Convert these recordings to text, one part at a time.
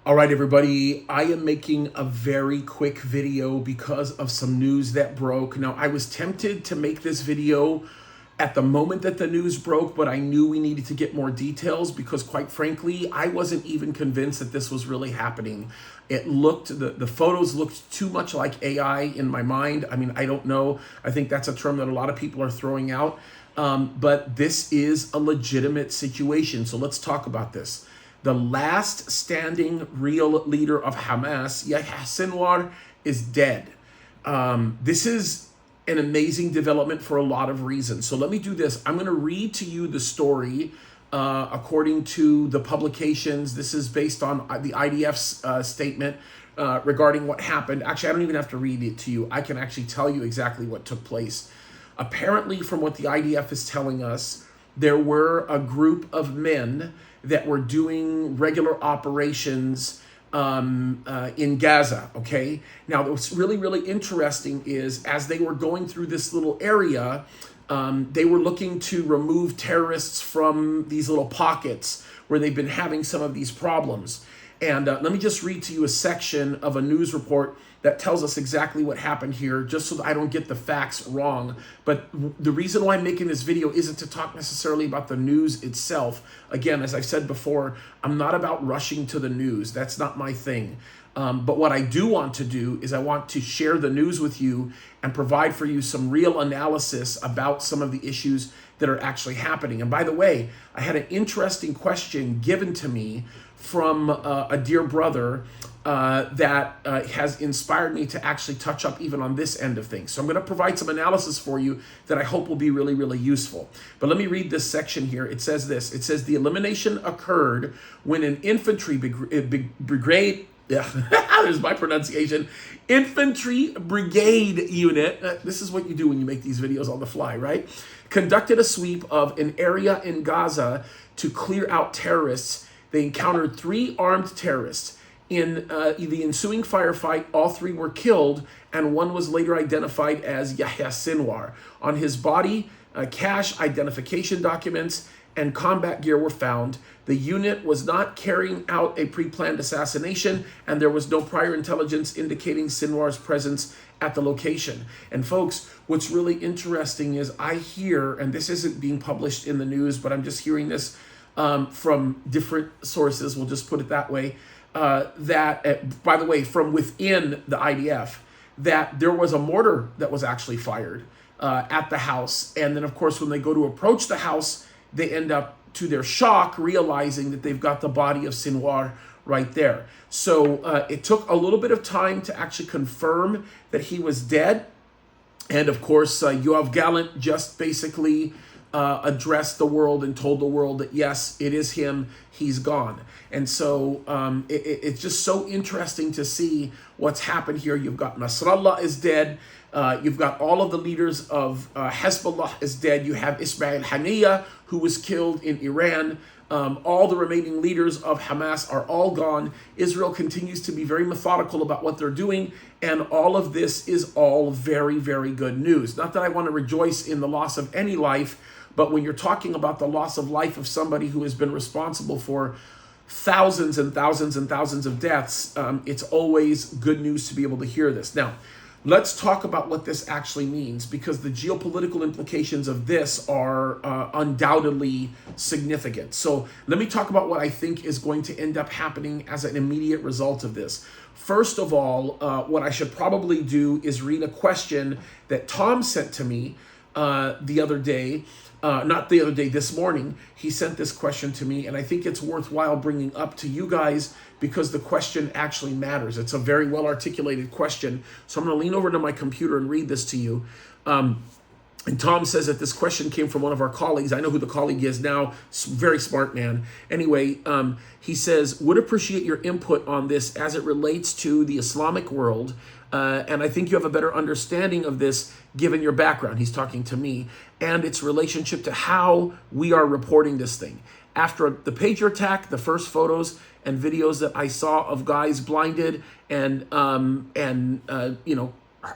All right, everybody, I am making a very quick video because of some news that broke. Now, I was tempted to make this video at the moment that the news broke, but I knew we needed to get more details because, quite frankly, I wasn't even convinced that this was really happening. The photos looked too much like AI in my mind. I mean, I don't know. I think that's a term that a lot of people are throwing out. But this is a legitimate situation. So let's talk about this. The last standing real leader of Hamas, Yahya Sinwar, is dead. This is an amazing development for a lot of reasons. So let me do this. I'm going to read to you the story according to the publications. This is based on the IDF's statement regarding what happened. Actually, I don't even have to read it to you. I can actually tell you exactly what took place. Apparently, from what the IDF is telling us, there were a group of men that were doing regular operations in Gaza, okay? Now, what's really, really interesting is as they were going through this little area, they were looking to remove terrorists from these little pockets where they've been having some of these problems. And let me just read to you a section of a news report that tells us exactly what happened here, just so that I don't get the facts wrong. But the reason why I'm making this video isn't to talk necessarily about the news itself. Again, as I've said before, I'm not about rushing to the news. That's not my thing. But what I do want to do is I want to share the news with you and provide for you some real analysis about some of the issues that are actually happening. And by the way, I had an interesting question given to me from a dear brother that has inspired me to actually touch up even on this end of things. So I'm going to provide some analysis for you that I hope will be really, really useful. But let me read this section here. It says this. It says the elimination occurred when an infantry brigade, there's my pronunciation, infantry brigade unit, this is what you do when you make these videos on the fly, right? Conducted a sweep of an area in Gaza to clear out terrorists. They encountered 3 armed terrorists. In the ensuing firefight, all 3 were killed, and one was later identified as Yahya Sinwar. On his body, cash identification documents and combat gear were found. The unit was not carrying out a pre-planned assassination, and there was no prior intelligence indicating Sinwar's presence at the location. And folks, what's really interesting is I hear, and this isn't being published in the news, but I'm just hearing this from different sources, we'll just put it that way, by the way, from within the IDF, that there was a mortar that was actually fired at the house. And then, of course, when they go to approach the house, they end up, to their shock, realizing that they've got the body of Sinwar right there. So it took a little bit of time to actually confirm that he was dead. And of course, Yoav Gallant just basically addressed the world and told the world that, yes, it is him, he's gone. And so it's just so interesting to see what's happened here. You've got Nasrallah is dead. You've got all of the leaders of Hezbollah is dead. You have Ismail Haniyeh, who was killed in Iran. All the remaining leaders of Hamas are all gone. Israel continues to be very methodical about what they're doing, and all of this is all very, very good news. Not that I want to rejoice in the loss of any life, but when you're talking about the loss of life of somebody who has been responsible for thousands and thousands and thousands of deaths, it's always good news to be able to hear this. Now, let's talk about what this actually means, because the geopolitical implications of this are undoubtedly significant. So let me talk about what I think is going to end up happening as an immediate result of this. First of all, what I should probably do is read a question that Tom sent to me the other day. Not the other day, this morning. He sent this question to me, and I think it's worthwhile bringing up to you guys because the question actually matters. It's a very well articulated question. So I'm going to lean over to my computer and read this to you. And Tom says that this question came from one of our colleagues. I know who the colleague is now. Very smart man. Anyway, he says, would appreciate your input on this as it relates to the Islamic world. And I think you have a better understanding of this given your background. He's talking to me. And its relationship to how we are reporting this thing. After the pager attack, the first photos and videos that I saw of guys blinded and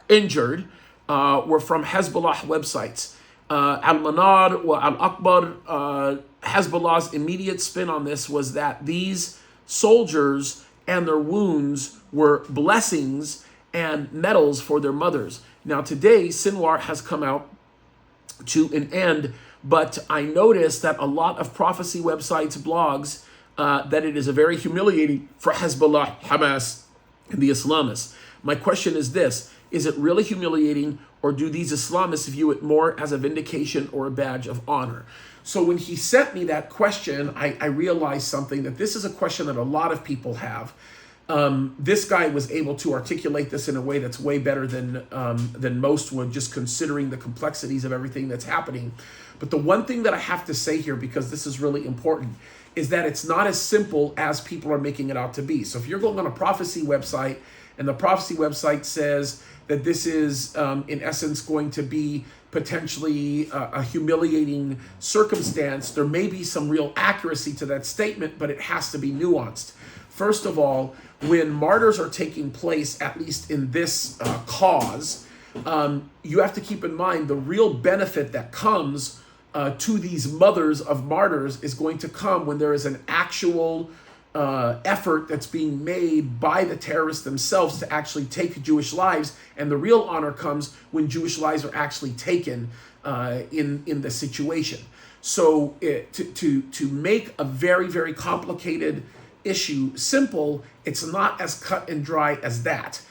injured were from Hezbollah websites. Al-Manar or Al-Akbar, Hezbollah's immediate spin on this was that these soldiers and their wounds were blessings and medals for their mothers. Now today, Sinwar has come out to an end, but I noticed that a lot of prophecy websites, blogs, that it is a very humiliating for Hezbollah, Hamas, and the Islamists. My question is this: is it really humiliating, or do these Islamists view it more as a vindication or a badge of honor? So when he sent me that question, I realized something, that this is a question that a lot of people have. This guy was able to articulate this in a way that's way better than most would, just considering the complexities of everything that's happening. But the one thing that I have to say here, because this is really important, is that it's not as simple as people are making it out to be. So if you're going on a prophecy website and the prophecy website says that this is, in essence, going to be potentially a humiliating circumstance, there may be some real accuracy to that statement, but it has to be nuanced. First of all, when martyrs are taking place, at least in this cause, you have to keep in mind the real benefit that comes to these mothers of martyrs is going to come when there is an actual effort that's being made by the terrorists themselves to actually take Jewish lives, and the real honor comes when Jewish lives are actually taken in the situation. So to make a very, very complicated issue simple, it's not as cut and dry as that.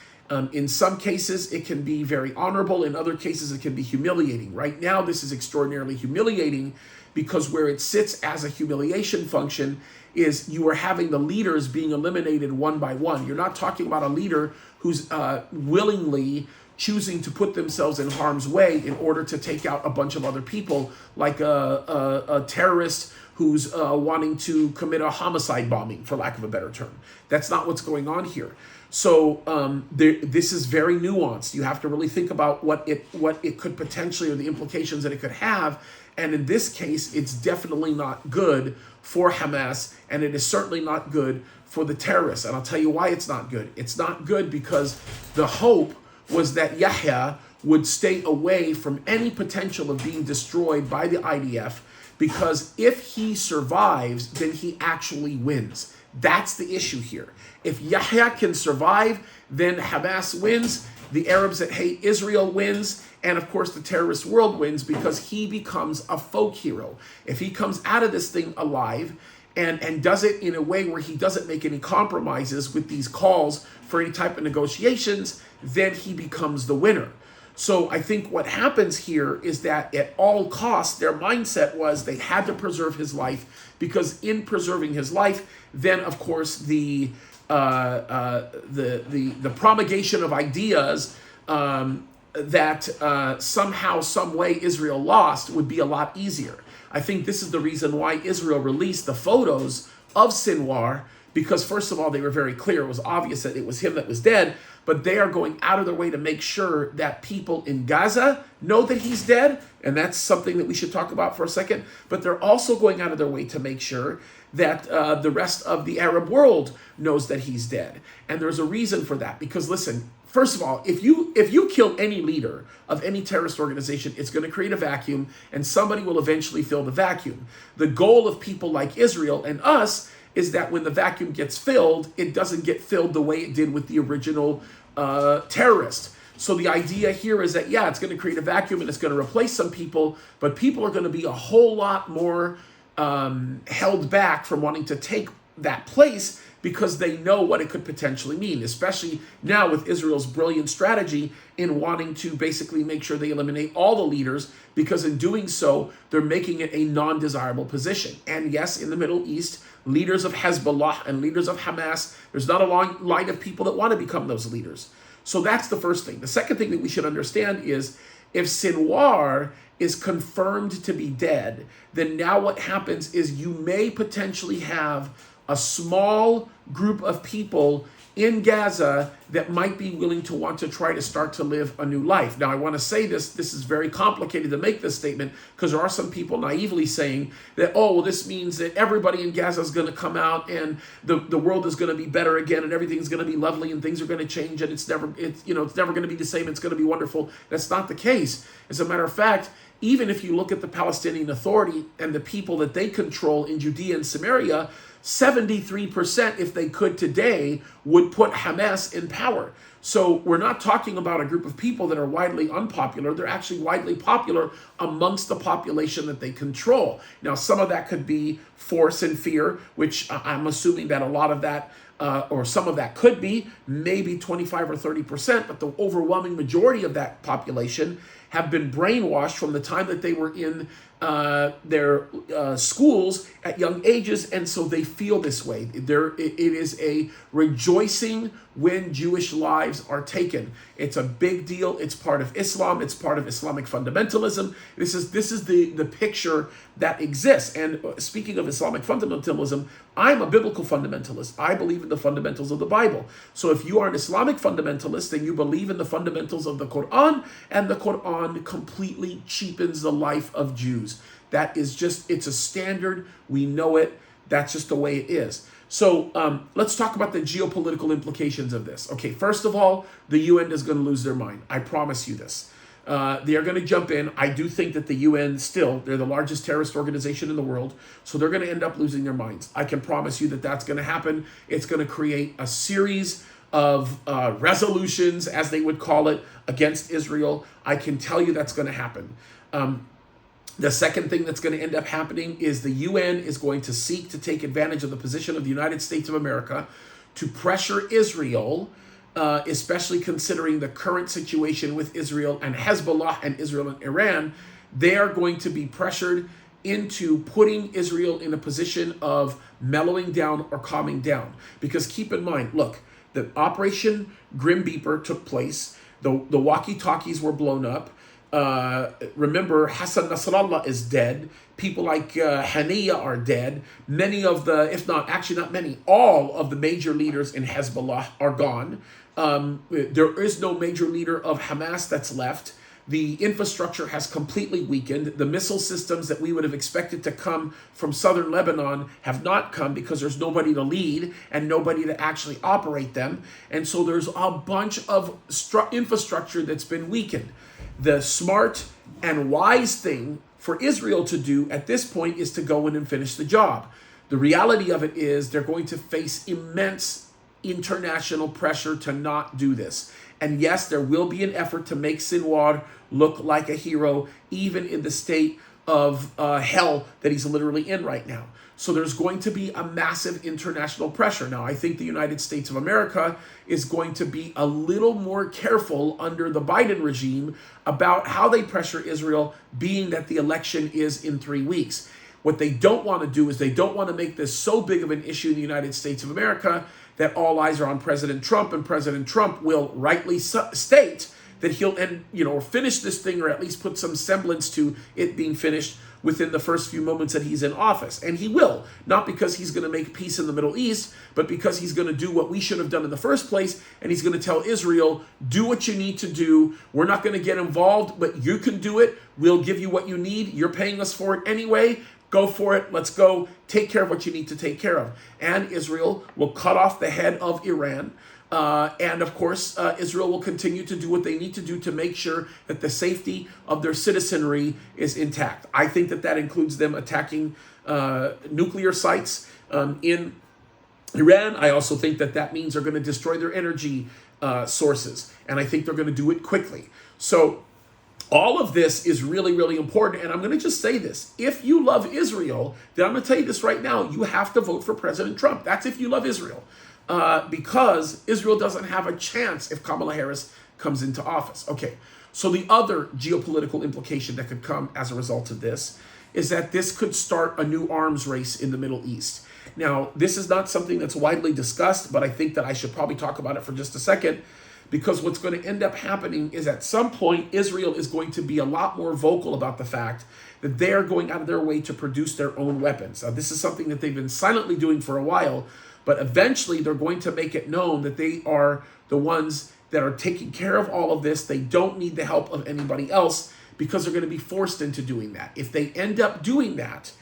In some cases, it can be very honorable. In other cases, it can be humiliating. Right now, this is extraordinarily humiliating because where it sits as a humiliation function is you are having the leaders being eliminated one by one. You're not talking about a leader who's willingly choosing to put themselves in harm's way in order to take out a bunch of other people, like a terrorist who's wanting to commit a homicide bombing, for lack of a better term. That's not what's going on here. So this is very nuanced. You have to really think about what it could potentially, or the implications that it could have. And in this case, it's definitely not good for Hamas, and it is certainly not good for the terrorists. And I'll tell you why it's not good. It's not good because the hope was that Yahya would stay away from any potential of being destroyed by the IDF, because if he survives, then he actually wins. That's the issue here. If Yahya can survive, then Hamas wins, the Arabs that hate Israel wins, and of course the terrorist world wins, because he becomes a folk hero. If he comes out of this thing alive and does it in a way where he doesn't make any compromises with these calls for any type of negotiations, then he becomes the winner. So I think what happens here is that at all costs, their mindset was they had to preserve his life, because in preserving his life, then of course the promulgation of ideas that somehow, some way Israel lost would be a lot easier. I think this is the reason why Israel released the photos of Sinwar, because first of all, they were very clear. It was obvious that it was him that was dead, but they are going out of their way to make sure that people in Gaza know that he's dead, and that's something that we should talk about for a second. But they're also going out of their way to make sure that the rest of the Arab world knows that he's dead. And there's a reason for that, because listen, first of all, if you kill any leader of any terrorist organization, it's going to create a vacuum, and somebody will eventually fill the vacuum. The goal of people like Israel and us is that when the vacuum gets filled, it doesn't get filled the way it did with the original terrorist. So the idea here is that, yeah, it's going to create a vacuum and it's going to replace some people, but people are going to be a whole lot more held back from wanting to take that place, because they know what it could potentially mean, especially now with Israel's brilliant strategy in wanting to basically make sure they eliminate all the leaders, because in doing so, they're making it a non-desirable position. And yes, in the Middle East, leaders of Hezbollah and leaders of Hamas, there's not a long line of people that want to become those leaders. So that's the first thing. The second thing that we should understand is, if Sinwar is confirmed to be dead, then now what happens is you may potentially have a small group of people in Gaza that might be willing to want to try to start to live a new life. Now, I want to say this is very complicated to make this statement, because there are some people naively saying that, oh, well, this means that everybody in Gaza is going to come out and the world is going to be better again, and everything's going to be lovely, and things are going to change, and it's never going to be the same. It's going to be wonderful. That's not the case. As a matter of fact, even if you look at the Palestinian Authority and the people that they control in Judea and Samaria, 73%, if they could today, would put Hamas in power. So we're not talking about a group of people that are widely unpopular. They're actually widely popular amongst the population that they control. Now, some of that could be force and fear, which I'm assuming that a lot of that, or some of that could be, maybe 25 or 30%, but the overwhelming majority of that population have been brainwashed from the time that they were in their schools at young ages, and so they feel this way. It is a rejoicing when Jewish lives are taken. It's a big deal. It's part of Islam. It's part of Islamic fundamentalism. This is the picture that exists. And speaking of Islamic fundamentalism, I'm a biblical fundamentalist. I believe in the fundamentals of the Bible. So if you are an Islamic fundamentalist, then you believe in the fundamentals of the Quran, and the Quran completely cheapens the life of Jews. That is just, it's a standard. We know it. That's just the way it is. So let's talk about the geopolitical implications of this. Okay, first of all, the UN is going to lose their mind. I promise you this. They are going to jump in. I do think that the UN they're the largest terrorist organization in the world, so they're going to end up losing their minds. I can promise you that that's going to happen. It's going to create a series of resolutions, as they would call it, against Israel. I can tell you that's going to happen. The second thing that's going to end up happening is the UN is going to seek to take advantage of the position of the United States of America to pressure Israel, especially considering the current situation with Israel and Hezbollah and Israel and Iran. They are going to be pressured into putting Israel in a position of mellowing down or calming down. Because keep in mind, look, the Operation Grim Reaper took place. The walkie-talkies were blown up. Remember, Hassan Nasrallah is dead. People like Haniya are dead. Many of the, if not, actually not many, all of the major leaders in Hezbollah are gone. There is no major leader of Hamas that's left. The infrastructure has completely weakened. The missile systems that we would have expected to come from southern Lebanon have not come because there's nobody to lead and nobody to actually operate them. And so there's a bunch of infrastructure that's been weakened. The smart and wise thing for Israel to do at this point is to go in and finish the job. The reality of it is they're going to face immense international pressure to not do this. And yes, there will be an effort to make Sinwar look like a hero, even in the state of hell that he's literally in right now. So there's going to be a massive international pressure. Now, I think the United States of America is going to be a little more careful under the Biden regime about how they pressure Israel, being that the election is in 3 weeks. What they don't want to do is they don't want to make this so big of an issue in the United States of America that all eyes are on President Trump, and President Trump will rightly state that he'll finish this thing, or at least put some semblance to it being finished within the first few moments that he's in office. And he will, not because he's going to make peace in the Middle East, but because he's going to do what we should have done in the first place, and he's going to tell Israel, do what you need to do. We're not going to get involved, but you can do it. We'll give you what you need. You're paying us for it anyway. Go for it. Let's go. Take care of what you need to take care of. And Israel will cut off the head of Iran. And of course, Israel will continue to do what they need to do to make sure that the safety of their citizenry is intact. I think that that includes them attacking nuclear sites in Iran. I also think that that means they're going to destroy their energy sources. And I think they're going to do it quickly. So all of this is really, really important. And I'm going to just say this. If you love Israel, then I'm going to tell you this right now. You have to vote for President Trump. That's if you love Israel. Because Israel doesn't have a chance if Kamala Harris comes into office. Okay, so the other geopolitical implication that could come as a result of this is that this could start a new arms race in the Middle East. Now, this is not something that's widely discussed, but I think that I should probably talk about it for just a second, because what's going to end up happening is at some point, Israel is going to be a lot more vocal about the fact that they are going out of their way to produce their own weapons. Now, this is something that they've been silently doing for a while, but eventually they're going to make it known that they are the ones that are taking care of all of this. They don't need the help of anybody else because they're going to be forced into doing that. If they end up doing that,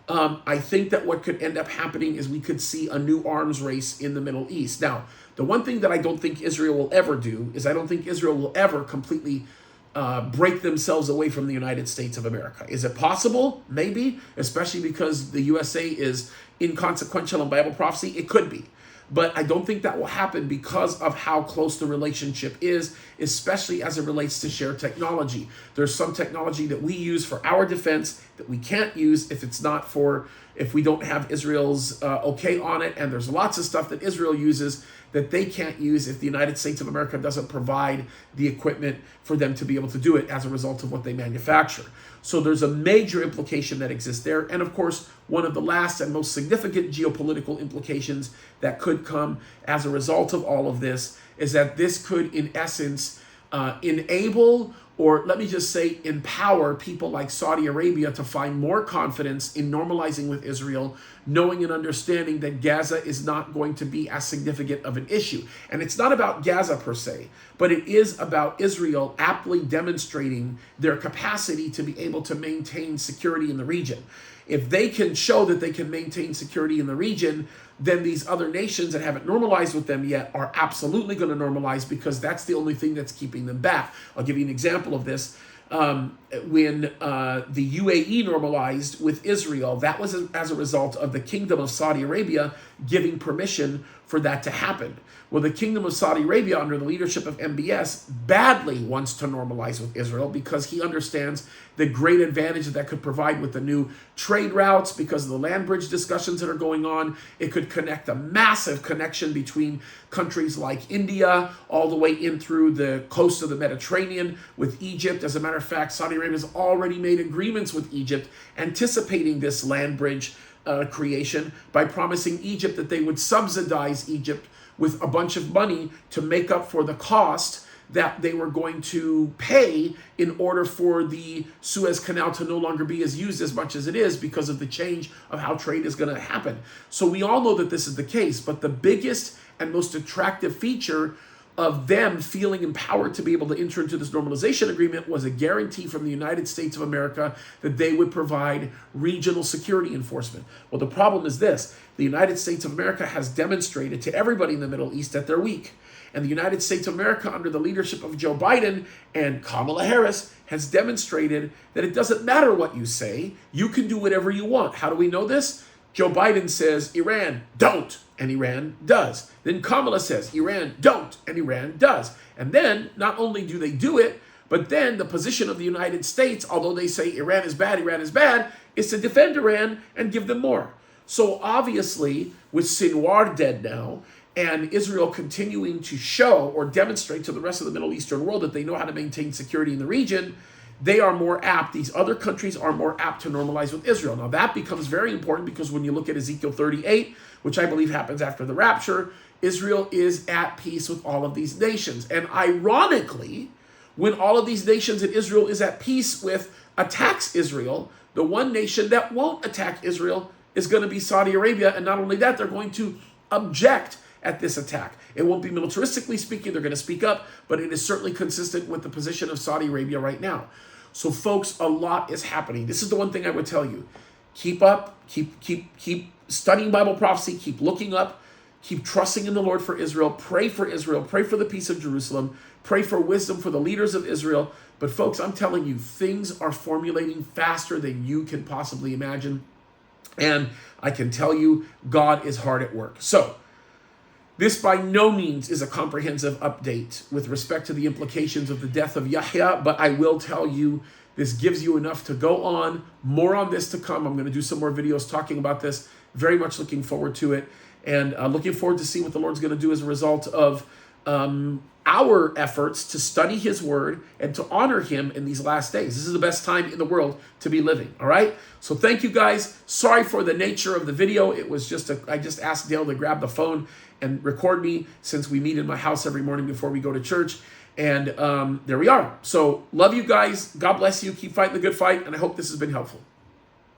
I think that what could end up happening is we could see a new arms race in the Middle East. Now, the one thing that I don't think Israel will ever do is I don't think Israel will ever completely break themselves away from the United States of America. Is it possible? Maybe, especially because the USA is inconsequential in Bible prophecy? It could be. But I don't think that will happen because of how close the relationship is, especially as it relates to shared technology. There's some technology that we use for our defense that we can't use if we don't have Israel's okay on it. And there's lots of stuff that Israel uses that they can't use if the United States of America doesn't provide the equipment for them to be able to do it as a result of what they manufacture. So there's a major implication that exists there. And of course, one of the last and most significant geopolitical implications that could come as a result of all of this is that this could, in essence, enable, or let me just say, empower people like Saudi Arabia to find more confidence in normalizing with Israel, knowing and understanding that Gaza is not going to be as significant of an issue. And it's not about Gaza per se, but it is about Israel aptly demonstrating their capacity to be able to maintain security in the region. If they can show that they can maintain security in the region, then these other nations that haven't normalized with them yet are absolutely going to normalize, because that's the only thing that's keeping them back. I'll give you an example of this. When the UAE normalized with Israel, that was as a result of the Kingdom of Saudi Arabia giving permission for that to happen. Well, the Kingdom of Saudi Arabia, under the leadership of MBS, badly wants to normalize with Israel because he understands the great advantage that could provide with the new trade routes because of the land bridge discussions that are going on. It could connect a massive connection between countries like India all the way in through the coast of the Mediterranean with Egypt. As a matter of fact, Saudi Arabia has already made agreements with Egypt anticipating this land bridge creation by promising Egypt that they would subsidize Egypt with a bunch of money to make up for the cost that they were going to pay in order for the Suez Canal to no longer be used as much as it is because of the change of how trade is going to happen. So we all know that this is the case, but the biggest and most attractive feature of them feeling empowered to be able to enter into this normalization agreement was a guarantee from the United States of America that they would provide regional security enforcement. Well, the problem is this: the United States of America has demonstrated to everybody in the Middle East that they're weak. And the United States of America, under the leadership of Joe Biden and Kamala Harris, has demonstrated that it doesn't matter what you say, you can do whatever you want. How do we know this? Joe Biden says, Iran, don't, and Iran does. Then Kamala says, Iran, don't, and Iran does. And then, not only do they do it, but then the position of the United States, although they say Iran is bad, is to defend Iran and give them more. So obviously, with Sinwar dead now, and Israel continuing to show or demonstrate to the rest of the Middle Eastern world that they know how to maintain security in the region, they are more apt, these other countries are more apt to normalize with Israel. Now that becomes very important because when you look at Ezekiel 38, which I believe happens after the rapture, Israel is at peace with all of these nations. And ironically, when all of these nations that Israel is at peace with attacks Israel, the one nation that won't attack Israel is going to be Saudi Arabia. And not only that, they're going to object at this attack. It won't be militaristically speaking, they're going to speak up, but it is certainly consistent with the position of Saudi Arabia right now. So folks, a lot is happening. This is the one thing I would tell you. Keep up, keep studying Bible prophecy, keep looking up, keep trusting in the Lord for Israel, pray for the peace of Jerusalem, pray for wisdom for the leaders of Israel. But folks, I'm telling you, things are formulating faster than you can possibly imagine. And I can tell you, God is hard at work. So, this by no means is a comprehensive update with respect to the implications of the death of Yahya, but I will tell you this gives you enough to go on. More on this to come. I'm going to do some more videos talking about this. Very much looking forward to it, and looking forward to see what the Lord's going to do as a result of our efforts to study His Word and to honor Him in these last days. This is the best time in the world to be living, all right? So thank you guys. Sorry for the nature of the video. It was just I just asked Dale to grab the phone and record me since we meet in my house every morning before we go to church. And there we are. So love you guys. God bless you. Keep fighting the good fight. And I hope this has been helpful.